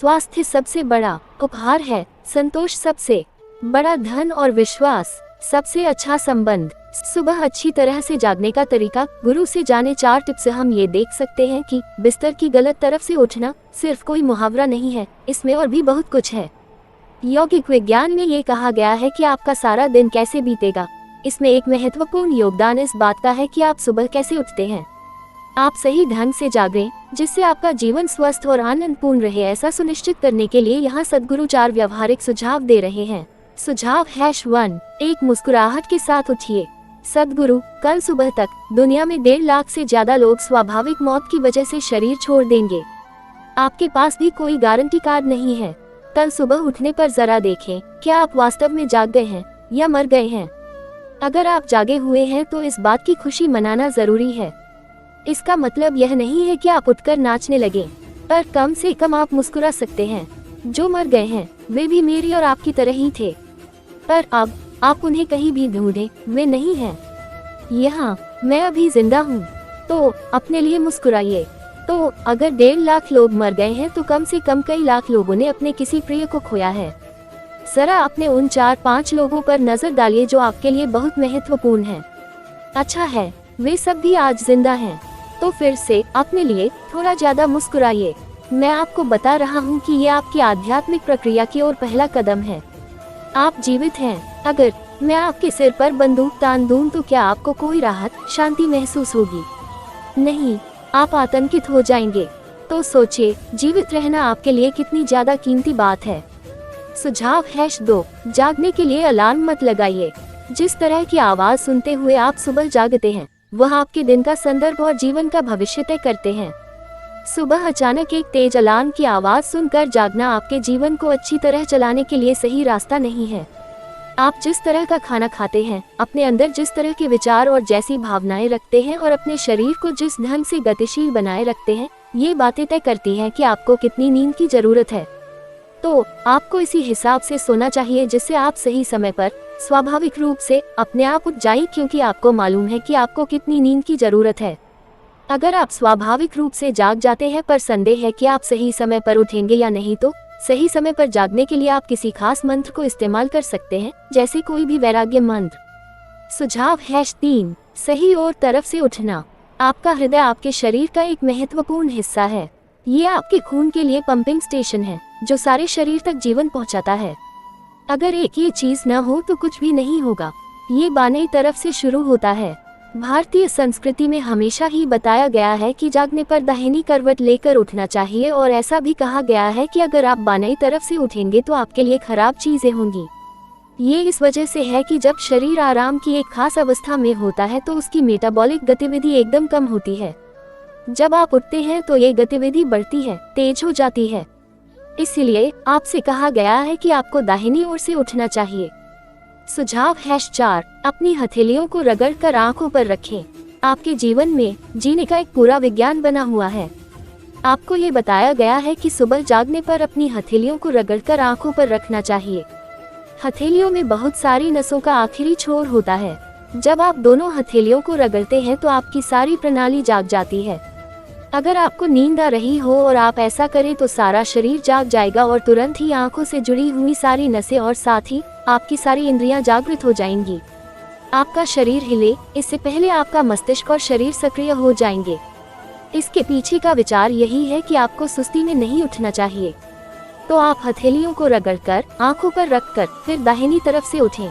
स्वास्थ्य सबसे बड़ा उपहार है, संतोष सबसे बड़ा धन और विश्वास सबसे अच्छा संबंध। सुबह अच्छी तरह से जागने का तरीका, गुरु से जाने 4 टिप्स। हम ये देख सकते हैं कि बिस्तर की गलत तरफ से उठना सिर्फ कोई मुहावरा नहीं है, इसमें और भी बहुत कुछ है। यौगिक विज्ञान में ये कहा गया है कि आपका सारा दिन कैसे बीतेगा, इसमें एक महत्वपूर्ण योगदान इस बात का है कि आप सुबह कैसे उठते हैं। आप सही ढंग से जागें, जिससे आपका जीवन स्वस्थ और आनंदपूर्ण रहे। ऐसा सुनिश्चित करने के लिए यहाँ सद्गुरु 4 व्यवहारिक सुझाव दे रहे हैं। सुझाव #1, एक मुस्कुराहट के साथ उठिए। सद्गुरु, कल सुबह तक दुनिया में 1.5 लाख से ज्यादा लोग स्वाभाविक मौत की वजह से शरीर छोड़ देंगे। आपके पास भी कोई गारंटी कार्ड नहीं है। कल सुबह उठने पर जरा देखें, क्या आप वास्तव में जाग गए हैं या मर गए हैं। अगर आप जागे हुए हैं तो इस बात की खुशी मनाना जरूरी है। इसका मतलब यह नहीं है कि आप उठकर नाचने लगें, पर कम से कम आप मुस्कुरा सकते हैं। जो मर गए हैं वे भी मेरी और आपकी तरह ही थे, पर अब आप उन्हें कहीं भी ढूंढें, वे नहीं हैं। यहाँ मैं अभी जिंदा हूँ, तो अपने लिए मुस्कुराइए। तो अगर 1.5 लाख लोग मर गए हैं तो कम से कम कई लाख लोगों ने अपने किसी प्रिय को खोया है। जरा अपने उन 4-5 लोगों पर नजर डालिए जो आपके लिए बहुत महत्वपूर्ण हैं। अच्छा है, वे सब भी आज जिंदा हैं, तो फिर से अपने लिए थोड़ा ज्यादा मुस्कुराइए। मैं आपको बता रहा हूँ कि ये आपकी आध्यात्मिक प्रक्रिया की ओर पहला कदम है। आप जीवित हैं। अगर मैं आपके सिर पर बंदूक तान दूं तो क्या आपको कोई राहत, शांति महसूस होगी? नहीं, आप आतंकित हो जाएंगे। तो सोचिए, जीवित रहना आपके लिए कितनी ज्यादा कीमती बात है। सुझाव #2, जागने के लिए अलार्म मत लगाइए। जिस तरह की आवाज सुनते हुए आप सुबह जागते हैं, वह आपके दिन का संदर्भ और जीवन का भविष्य तय करते हैं। सुबह अचानक एक तेज अलार्म की आवाज सुनकर जागना आपके जीवन को अच्छी तरह चलाने के लिए सही रास्ता नहीं है। आप जिस तरह का खाना खाते हैं, अपने अंदर जिस तरह के विचार और जैसी भावनाएं रखते हैं और अपने शरीर को जिस ढंग से गतिशील बनाए रखते हैं, ये बातें तय करती हैं कि आपको कितनी नींद की जरूरत है। तो आपको इसी हिसाब से सोना चाहिए जिससे आप सही समय पर स्वाभाविक रूप से अपने आप उठ जाएं, क्योंकि आपको मालूम है कि आपको कितनी नींद की जरूरत है। अगर आप स्वाभाविक रूप से जाग जाते हैं पर संदेह है कि आप सही समय पर उठेंगे या नहीं, तो सही समय पर जागने के लिए आप किसी खास मंत्र को इस्तेमाल कर सकते हैं, जैसे कोई भी वैराग्य मंत्र। सुझाव #3, सही और तरफ से उठना। आपका हृदय आपके शरीर का एक महत्वपूर्ण हिस्सा है। ये आपके खून के लिए पंपिंग स्टेशन है, जो सारे शरीर तक जीवन पहुंचाता है। अगर एक ये चीज न हो तो कुछ भी नहीं होगा। ये बाईं तरफ से शुरू होता है। भारतीय संस्कृति में हमेशा ही बताया गया है कि जागने पर दाहिनी करवट लेकर उठना चाहिए, और ऐसा भी कहा गया है कि अगर आप बाईं तरफ से उठेंगे तो आपके लिए खराब चीजें होंगी। ये इस वजह से है कि जब शरीर आराम की एक खास अवस्था में होता है तो उसकी मेटाबॉलिक गतिविधि एकदम कम होती है। जब आप उठते हैं तो ये गतिविधि बढ़ती है, तेज हो जाती है। इसलिए आपसे कहा गया है कि आपको दाहिनी ओर से उठना चाहिए। सुझाव #4, अपनी हथेलियों को रगड़कर आंखों पर रखें। आपके जीवन में जीने का एक पूरा विज्ञान बना हुआ है। आपको ये बताया गया है कि सुबह जागने पर अपनी हथेलियों को रगड़कर आंखों पर रखना चाहिए। हथेलियों में बहुत सारी नसों का आखिरी छोर होता है। जब आप दोनों हथेलियों को रगड़ते हैं तो आपकी सारी प्रणाली जाग जाती है। अगर आपको नींद आ रही हो और आप ऐसा करें तो सारा शरीर जाग जाएगा और तुरंत ही आंखों से जुड़ी हुई सारी नसें और साथ ही आपकी सारी इंद्रियां जागृत हो जाएंगी। आपका शरीर हिले इससे पहले आपका मस्तिष्क और शरीर सक्रिय हो जाएंगे। इसके पीछे का विचार यही है कि आपको सुस्ती में नहीं उठना चाहिए। तो आप हथेलियों को रगड़कर आंखों पर रखकर फिर दाहिनी तरफ से उठें।